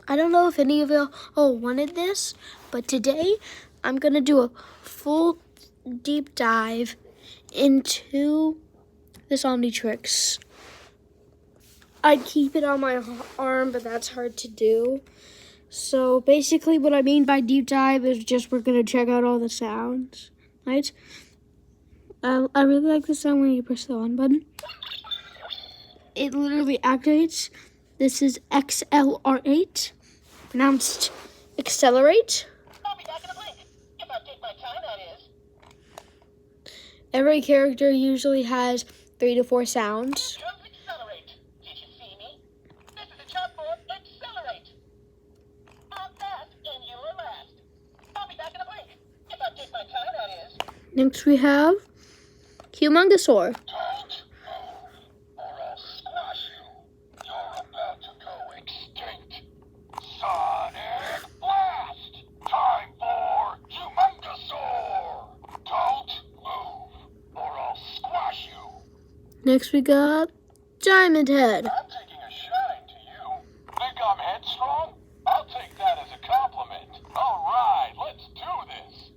I don't know if any of you wanted this, but today I'm going to do a full deep dive into this Omnitrix. I'd keep it on my arm, but that's hard to do. So basically what I mean by deep dive is just we're going to check out all the sounds, right? I really like the sound when you press the on button. It literally activates. This is XLR8, pronounced accelerate. I'll be back in a blink. If I take my time, that is. Every character usually has 3 to 4 sounds. Here comes accelerate. Did you see me? This is a chop for accelerate. I'm fast and you're last. I'll be back in a blink. If I take my time, that is. Next we have Humongosaur. Don't move, or I'll squash you. You're about to go extinct. Sonic Blast! Time for Humongosaur! Don't move, or I'll squash you. Next we got Diamond Head. I'm taking a shine to you. Think I'm headstrong? I'll take that as a compliment. All right, let's do this.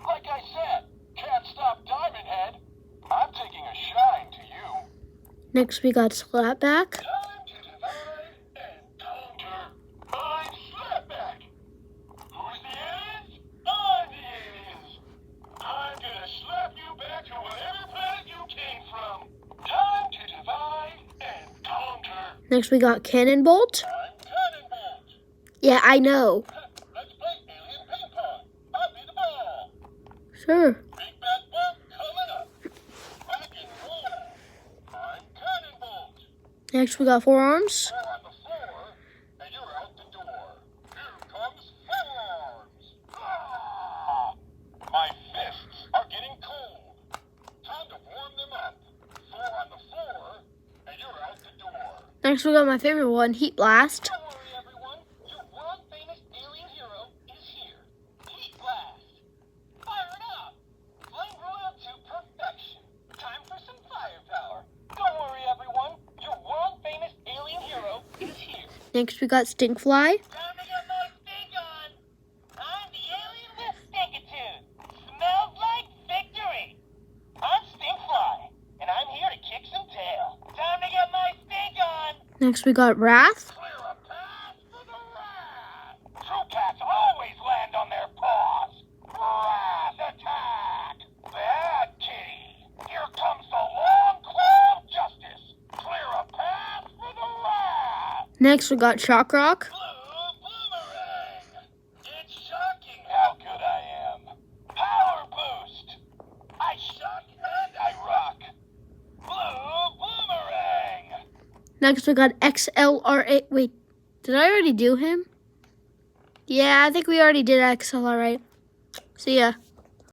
Like I said, can't stop Diamond Head. I'm taking a shine to you. Next we got Slapback. Time to divide and conquer. I'm Slapback. Who's the aliens? I'm the aliens. I'm gonna slap you back to whatever planet you came from. Time to divide and conquer. Next we got Cannonbolt. I'm Cannonbolt. Yeah, I know. Let's play alien ping pong. I'll be the ball. Sure. Big bad bolt coming up. Rock and roll. I'm Cannonbolt. Next we got Forearms. Four on the floor, and you're out the door. Here comes forearms. Ah! My fists are getting cold. Time to warm them up. Four on the floor, and you're out the door. Next we got my favorite one, Heat Blast. Don't worry, everyone. Your world-famous alien hero is here. Heat Blast. Fire it up. Flame royal to perfection. Time for some firepower. Don't worry, everyone. Your world-famous alien hero is here. Next we got Stinkfly. Time to get my stink on. I'm the alien with Stinkitude. Smells like victory. I'm Stinkfly, and I'm here to kick some tail. Time to get my stink on. Next we got Wrath. Clear a path for the Wrath. True cats always land on their paws. Wrath attack. Bad kitty. Here comes the long claw of justice. Clear a path for the Wrath. Next we got Shock Rock. Blue boomerang. It's shocking how good I am. Power boost. I shock and I rock. Blue boomerang. Next we got XLR8. Wait, did I already do him? Yeah, I think we already did XLR8. See ya.